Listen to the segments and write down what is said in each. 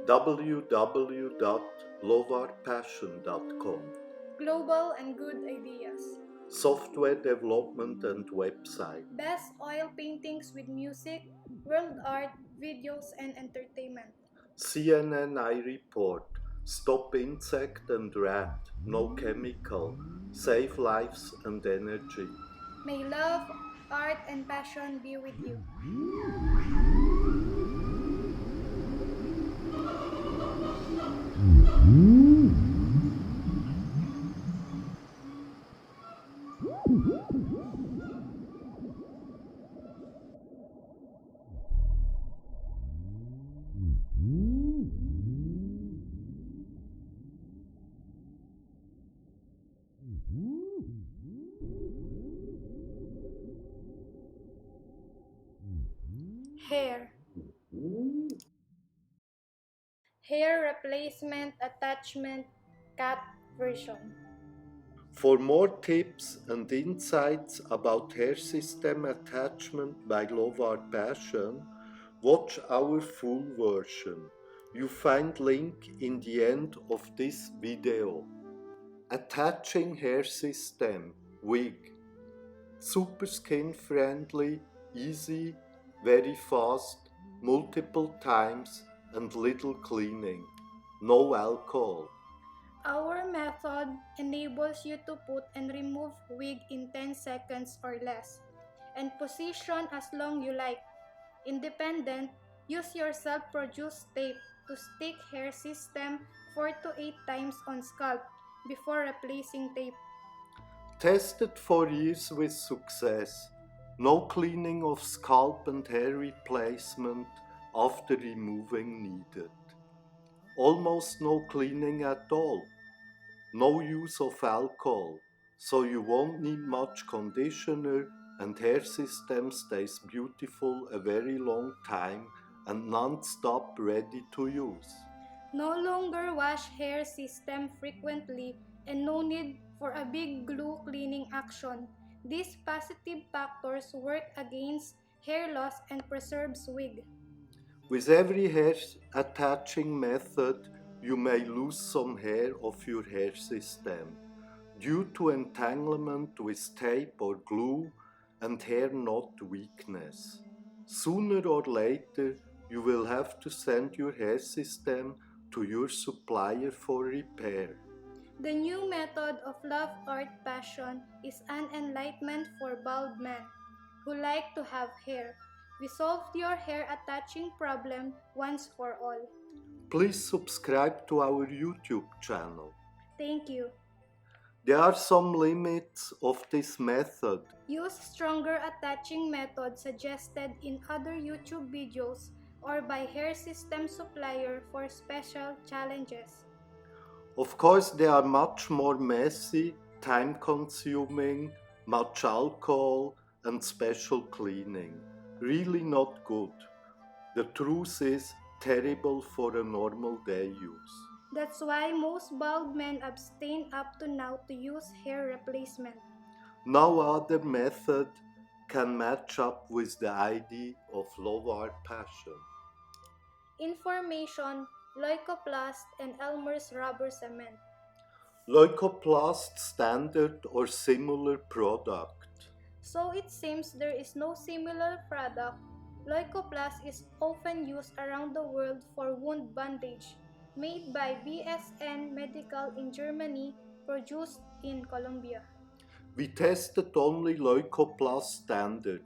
www.lovarpassion.com. Global and good ideas. Software development and website. Best oil paintings with music, world art, videos, and entertainment. CNN I report. Stop insect and rat. No chemical. Save lives and energy. May love, art, and passion be with you. Hair. Hair replacement attachment cat version. For more tips and insights about hair system attachment by Love Art Passion, watch our full version. You find link in the end of this video. Attaching hair system wig. Super skin friendly, easy, very fast, multiple times and little cleaning. No alcohol. Our method enables you to put and remove wig in 10 seconds or less, and position as long you like. Independent, use your self-produced tape to stick hair system 4 to 8 times on scalp before replacing tape. Tested for years with success. No cleaning of scalp and hair replacement after removing needed. Almost no cleaning at all. No use of alcohol, so you won't need much conditioner and hair system stays beautiful a very long time and non-stop ready to use. No longer wash hair system frequently and no need for a big glue cleaning action. These positive factors work against hair loss and preserves wig. With every hair attaching method, you may lose some hair of your hair system due to entanglement with tape or glue and hair knot weakness. Sooner or later, you will have to send your hair system to your supplier for repair. The new method of love art passion is an enlightenment for bald men who like to have hair. We solved your hair attaching problem once for all. Please subscribe to our YouTube channel. Thank you. There are some limits of this method. Use stronger attaching method suggested in other YouTube videos or by hair system supplier for special challenges. Of course, they are much more messy, time-consuming, much alcohol, and special cleaning. Really not good. The truth is terrible for a normal day use. That's why most bald men abstain up to now to use hair replacement. No other method can match up with the idea of love art passion. Information, Leukoplast and Elmer's rubber cement. Leukoplast standard or similar product. So it seems there is no similar product. Leukoplast is often used around the world for wound bandage, made by BSN Medical in Germany, produced in Colombia. We tested only Leukoplast standard,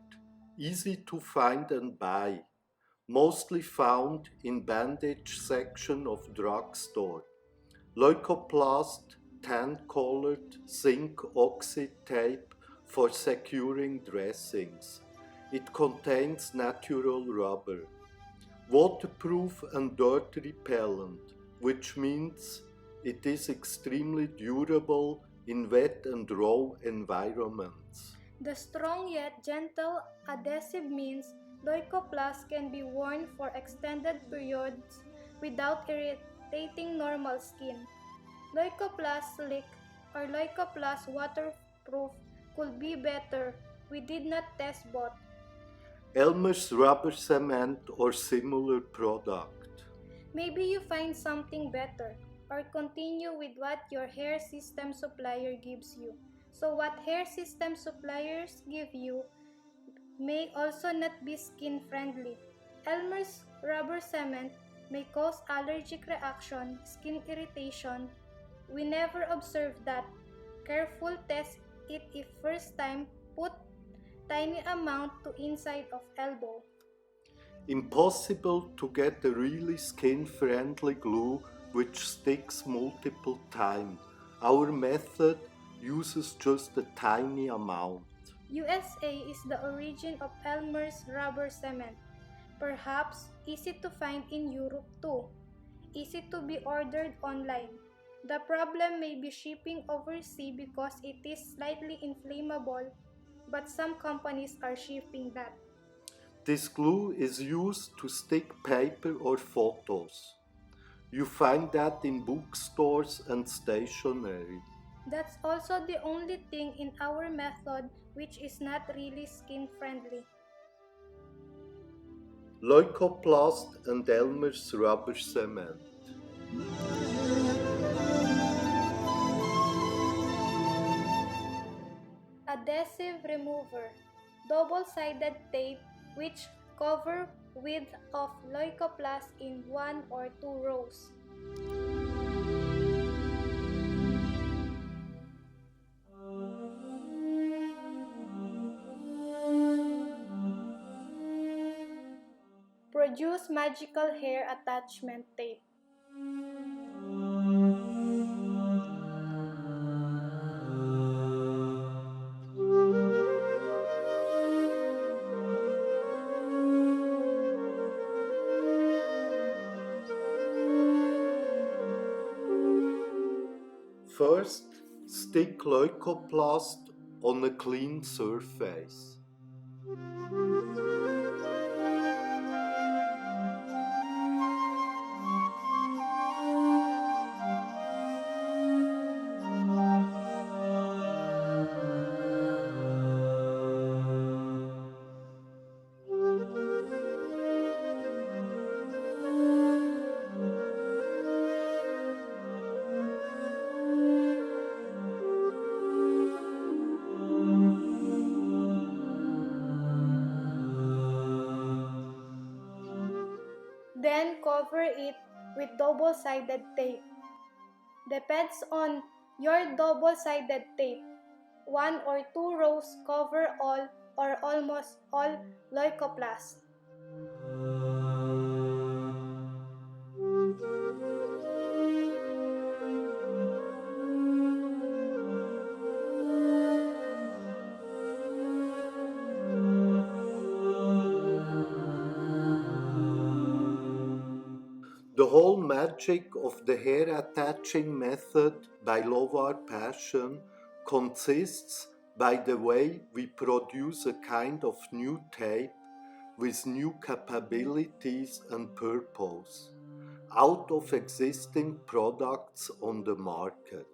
easy to find and buy, mostly found in bandage section of drugstore. Leukoplast tan-colored zinc oxide tape for securing dressings. It contains natural rubber. Waterproof and dirt repellent, which means it is extremely durable in wet and raw environments. The strong yet gentle adhesive means Leukoplast can be worn for extended periods without irritating normal skin. Leukoplast slick or Leukoplast waterproof could be better. We did not test both. Elmer's rubber cement or similar product. Maybe you find something better or continue with what your hair system supplier gives you. So what hair system suppliers give you may also not be skin friendly. Elmer's rubber cement may cause allergic reaction, skin irritation. We never observe that. Careful test it if first time, put tiny amount to inside of elbow. Impossible to get a really skin-friendly glue which sticks multiple times. Our method uses just a tiny amount. USA is the origin of Elmer's rubber cement. Perhaps easy to find in Europe too. Easy to be ordered online. The problem may be shipping overseas because it is slightly inflammable, but some companies are shipping that. This glue is used to stick paper or photos. You find that in bookstores and stationery. That's also the only thing in our method which is not really skin friendly. Leukoplast and Elmer's rubber cement. Adhesive remover, double-sided tape which cover width of leukoplast in 1 or 2 rows. Produce magical hair attachment tape. First, stick leukoplast on a clean surface. Then cover it with double-sided tape. Depends on your double-sided tape. 1 or 2 rows cover all or almost all leukoplast. The whole magic of the hair attaching method by Lovar Passion consists by the way we produce a kind of new tape with new capabilities and purpose out of existing products on the market.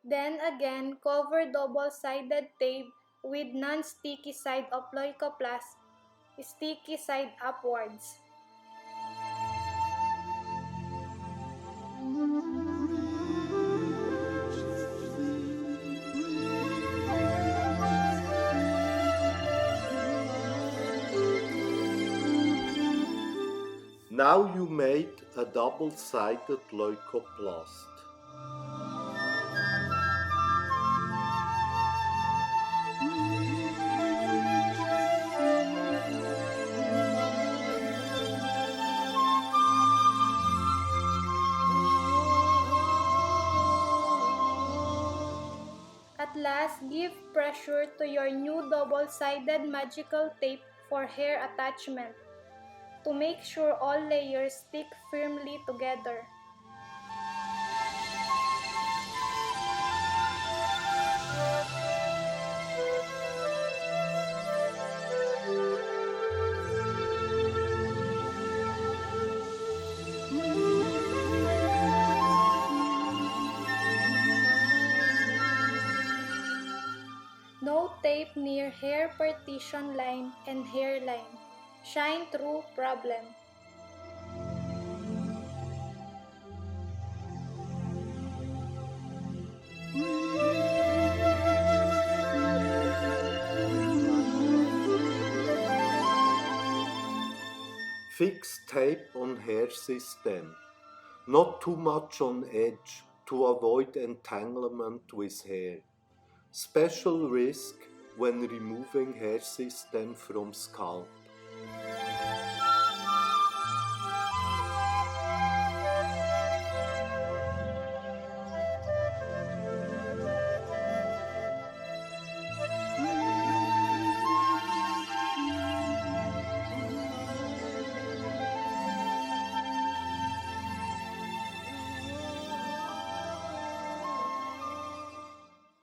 Then again, cover double-sided tape with non-sticky side of leukoplast, sticky side upwards. Now you made a double-sided leukoplast. At last, Last, give pressure to your new double-sided magical tape for hair attachment to make sure all layers stick firmly together. No tape near hair partition line and hairline. Shine through problem. Fix tape on hair system. Not too much on edge to avoid entanglement with hair. Special risk when removing hair system from scalp.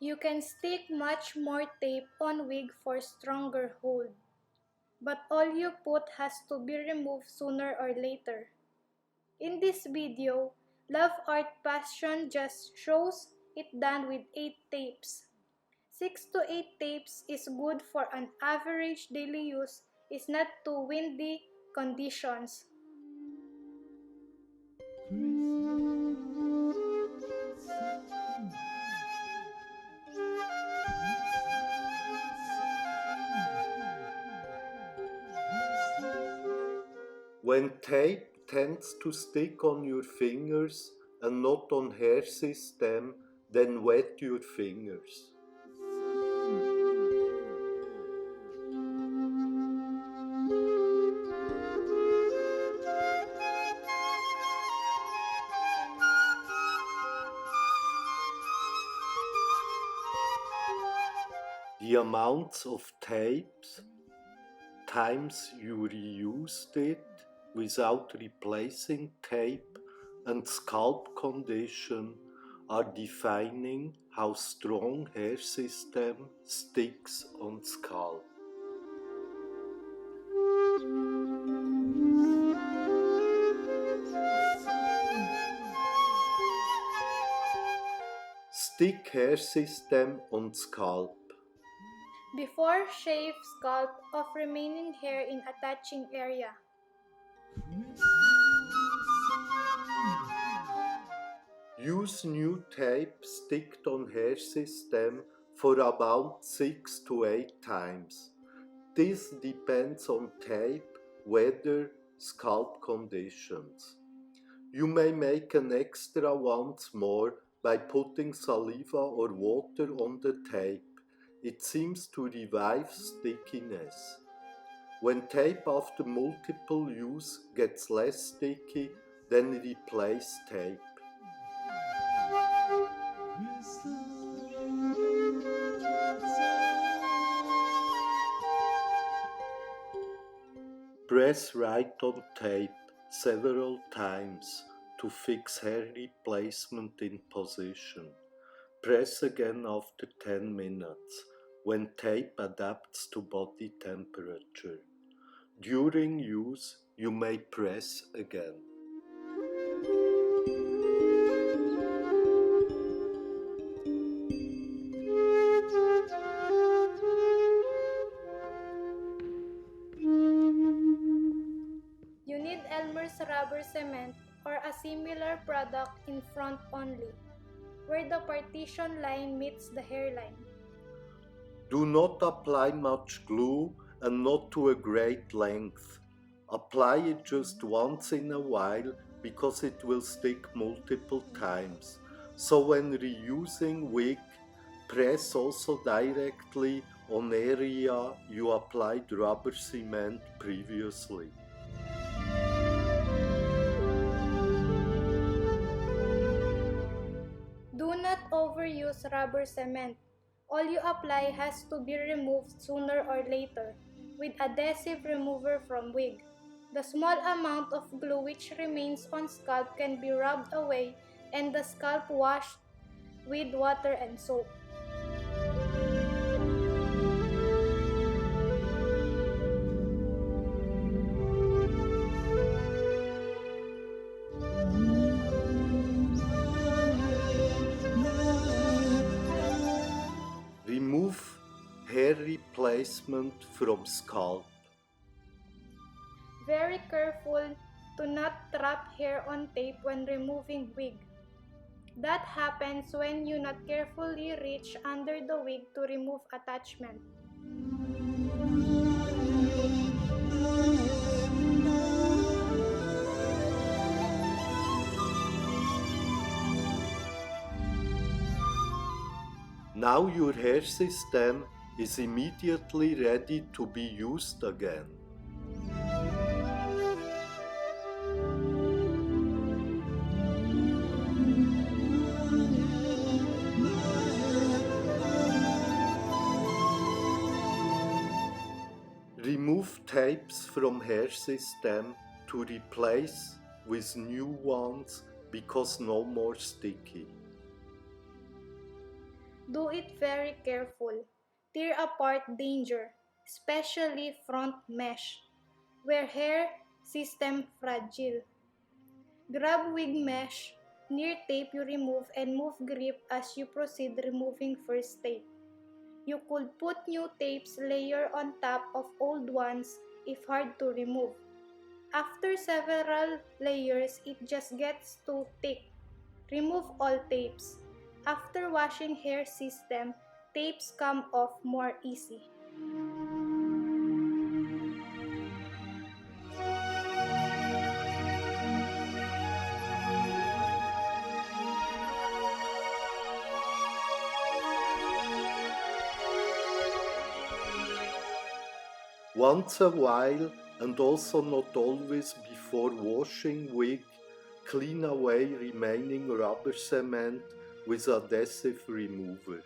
You can stick much more tape on wig for stronger hold. But all you put has to be removed sooner or later. In this video, Love Art Passion just shows it done with 8 tapes. 6 to 8 tapes is good for an average daily use, is not too windy conditions. When tape tends to stick on your fingers and not on hair system, then wet your fingers. The amounts of tapes, times you reused it without replacing tape, and scalp condition are defining how strong hair system sticks on scalp. Stick hair system on scalp. Before shave scalp of remaining hair in attaching area. Use new tape sticked on hair system for about 6 to 8 times. This depends on tape, weather, scalp conditions. You may make an extra once more by putting saliva or water on the tape. It seems to revive stickiness. When tape after multiple use gets less sticky, then replace tape. Press right on tape several times to fix hair replacement in position. Press again after 10 minutes when tape adapts to body temperature. During use, you may press again. You need Elmer's rubber cement or a similar product in front only, where the partition line meets the hairline. Do not apply much glue and not to a great length. Apply it just once in a while because it will stick multiple times. So when reusing wig, press also directly on area you applied rubber cement previously. Do not overuse rubber cement. All you apply has to be removed sooner or later with adhesive remover from wig. The small amount of glue which remains on scalp can be rubbed away and the scalp washed with water and soap. Remove hair replacement from scalp. Very careful to not trap hair on tape when removing wig. That happens when you not carefully reach under the wig to remove attachment. Now your hair system is immediately ready to be used again. Remove tapes from hair system to replace with new ones because no more sticky. Do it very careful. Tear apart danger, especially front mesh, where hair system fragile. Grab wig mesh near tape you remove and move grip as you proceed removing first tape. You could put new tapes layer on top of old ones if hard to remove. After several layers, it just gets too thick. Remove all tapes. After washing hair system, tapes come off more easy. Once a while, and also not always before washing wig, clean away remaining rubber cement with adhesive remover.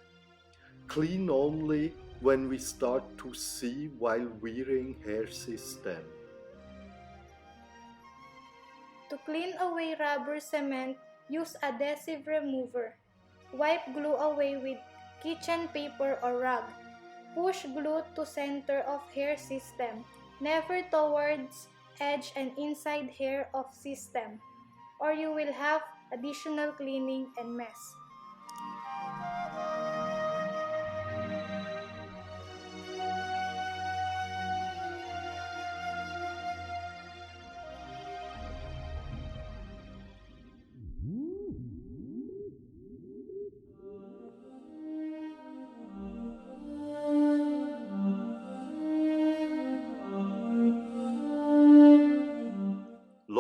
Clean only when we start to see while wearing hair system. To clean away rubber cement, use adhesive remover. Wipe glue away with kitchen paper or rag. Push glue to center of hair system, never towards edge and inside hair of system, or you will have additional cleaning and mess.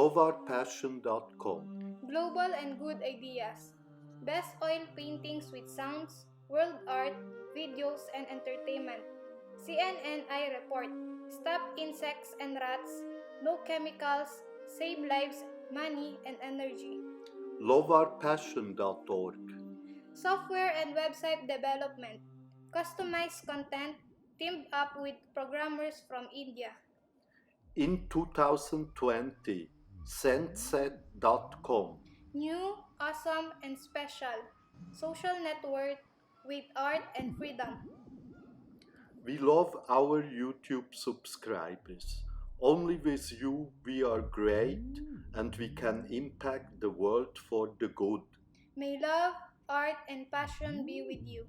loveourpassion.com. Global and good ideas. Best oil paintings with sounds, world art, videos, and entertainment. CNNI report. Stop insects and rats. No chemicals. Save lives, money, and energy. loveourpassion.org. Software and website development. Customized content teamed up with programmers from India. In 2020, sendset.com. New, awesome, and special. Social network with art and freedom. We love our YouTube subscribers. Only with you we are great and we can impact the world for the good. May love, art, and passion be with you.